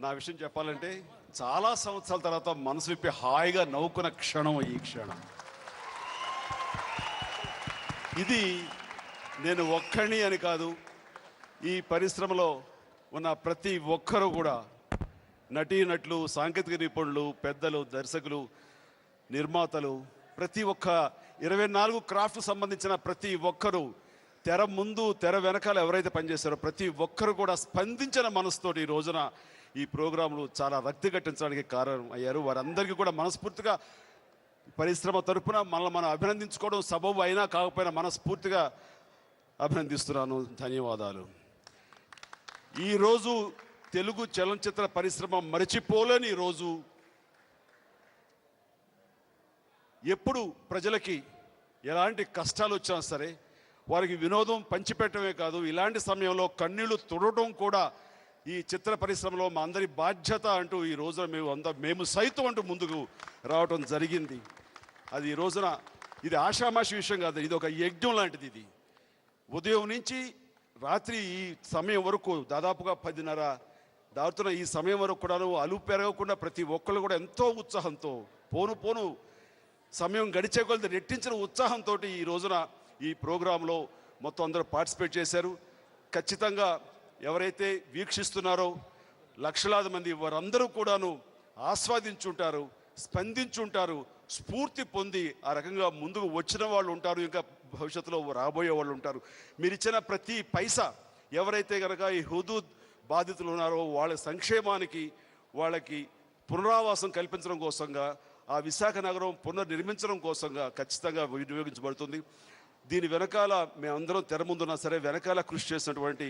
నా విషయం చెప్పాలంటే చాలా సంవత్సరాల తర్వాత మనసు విప్పి హాయిగా నవ్వుకున్న క్షణం ఈ క్షణం. ఇది నేను ఒక్కడిని అని కాదు, ఈ పరిశ్రమలో ఉన్న ప్రతి ఒక్కరూ కూడా నటీనటులు, సాంకేతిక నిపుణులు, పెద్దలు, దర్శకులు, నిర్మాతలు, ప్రతి ఒక్క 24 క్రాఫ్ట్ సంబంధించిన ప్రతి ఒక్కరూ తెర ముందు తెర వెనకాల ఎవరైతే పనిచేశారో ప్రతి ఒక్కరు కూడా స్పందించిన మనసుతోటి ఈ రోజున ఈ ప్రోగ్రాంలు చాలా రక్తి కట్టించడానికి కారణం అయ్యారు. వారందరికీ కూడా మనస్ఫూర్తిగా పరిశ్రమ తరఫున మనం అభినందించుకోవడం సబబు అయినా కాకపోయినా మనస్ఫూర్తిగా అభినందిస్తున్నాను. ధన్యవాదాలు. ఈరోజు తెలుగు చలనచిత్ర పరిశ్రమ మరిచిపోలేని రోజు. ఎప్పుడు ప్రజలకి ఎలాంటి కష్టాలు వచ్చినా సరే వారికి వినోదం పంచిపెట్టడమే కాదు, ఇలాంటి సమయంలో కన్నీళ్లు తుడవడం కూడా ఈ చిత్ర పరిశ్రమలో మా అందరి బాధ్యత అంటూ ఈ రోజున మేము సైతం అంటూ ముందుకు రావటం జరిగింది. అది ఈ రోజున ఇది ఆషామాషి విషయం కాదు, ఇది ఒక యజ్ఞం లాంటిది. ఇది ఉదయం నుంచి రాత్రి ఈ సమయం వరకు దాదాపుగా 10:30 దాటుతున్న ఈ సమయం వరకు కూడాను అలుపు పెరగకుండా ప్రతి ఒక్కళ్ళు కూడా ఎంతో ఉత్సాహంతో పోను సమయం గడిచే కొలది రెట్టించిన ఉత్సాహంతో ఈ రోజున ఈ ప్రోగ్రాంలో మొత్తం అందరూ పార్టిసిపేట్ చేశారు. ఖచ్చితంగా ఎవరైతే వీక్షిస్తున్నారో లక్షలాది మంది వారందరూ కూడాను ఆస్వాదించుంటారు, స్పందించుంటారు, స్ఫూర్తి పొంది ఆ రకంగా ముందుకు వచ్చిన వాళ్ళు ఉంటారు, ఇంకా భవిష్యత్తులో రాబోయే వాళ్ళు ఉంటారు. మీరు ఇచ్చిన ప్రతి పైసా ఎవరైతే కనుక ఈ హుదూద్ బాధితులు ఉన్నారో వాళ్ళ సంక్షేమానికి, వాళ్ళకి పునరావాసం కల్పించడం కోసంగా, ఆ విశాఖ నగరం పునర్నిర్మించడం కోసంగా ఖచ్చితంగా వినియోగించబడుతుంది. దీని వెనకాల మేమందరం తెర ముందున్నా సరే వెనకాల కృషి చేసినటువంటి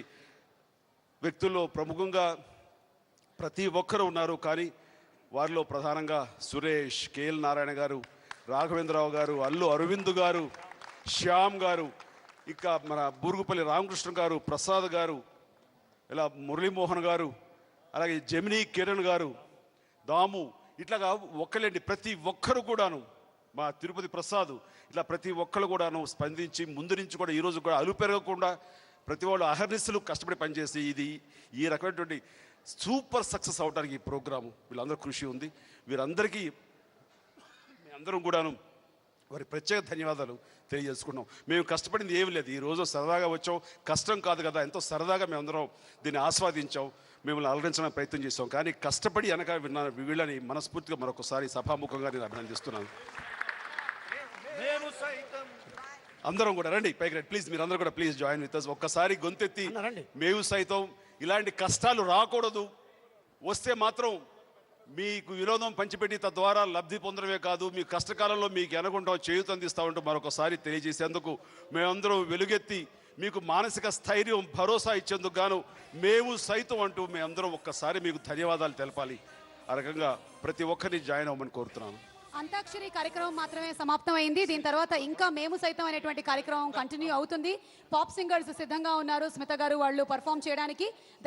వ్యక్తుల్లో ప్రముఖంగా ప్రతి ఒక్కరు ఉన్నారు. కానీ వారిలో ప్రధానంగా సురేష్, కేఎల్ నారాయణ గారు, రాఘవేంద్రరావు గారు, అల్లు అరవింద్ గారు, శ్యామ్ గారు, ఇంకా మన బూరుగుపల్లి రామకృష్ణ గారు, ప్రసాద్ గారు, ఇలా మురళీమోహన్ గారు, అలాగే జమినీ కిరణ్ గారు, దాము, ఇట్లాగా ఒక్కలేండి ప్రతి ఒక్కరు కూడాను, మా తిరుపతి ప్రసాద్, ఇట్లా ప్రతి ఒక్కరు కూడాను స్పందించి ముందు నుంచి కూడా ఈరోజు కూడా అలు పెరగకుండా ప్రతి వాళ్ళు అహర్నిశలు కష్టపడి పనిచేసి ఇది ఈ రకమైనటువంటి సూపర్ సక్సెస్ అవడానికి ఈ ప్రోగ్రాము వీళ్ళందరూ కృషి ఉంది. వీరందరికీ మీ అందరం కూడాను వారి ప్రత్యేక ధన్యవాదాలు తెలియజేసుకున్నాం. మేము కష్టపడింది ఏమి లేదు, ఈరోజు సరదాగా వచ్చాం, కష్టం కాదు కదా, ఎంతో సరదాగా మేమందరం దీన్ని ఆస్వాదించాం, మిమ్మల్ని అలరించడానికి ప్రయత్నం చేసాం. కానీ కష్టపడి వెనక వీళ్ళని మనస్ఫూర్తిగా మరొకసారి సభాముఖంగా నేను అభినందిస్తున్నాను. అందరం కూడా రండి పైకి రండి ప్లీజ్, మీరు అందరూ కూడా ప్లీజ్ జాయిన్ విత్ అస్. ఒక్కసారి గొంతెత్తి మేము సైతం ఇలాంటి కష్టాలు రాకూడదు, వస్తే మాత్రం మీకు వినోదం పంచిపెట్టి తద్వారా లబ్ధి పొందడమే కాదు, మీ కష్టకాలంలో మీకు ఎనగుంటాం చేయూతందిస్తామంటూ మరొకసారి తెలియజేసేందుకు మేమందరం వెలుగెత్తి మీకు మానసిక స్థైర్యం, భరోసా ఇచ్చేందుకు గాను మేము సైతం అంటూ మేమందరం ఒక్కసారి మీకు ధన్యవాదాలు తెలపాలి. ఆ రకంగా ప్రతి ఒక్కరిని జాయిన్ అవ్వమని కోరుతున్నాను. అంతాక్షరి కార్యక్రమం మాత్రమే సమాప్తం అయింది. దీని తర్వాత ఇంకా మేము సైతం అనేటువంటి కార్యక్రమం కంటిన్యూ అవుతుంది. పాప్ సింగర్స్ సిద్ధంగా ఉన్నారు, స్మిత గారు వాళ్ళు పర్ఫామ్ చేయడానికి.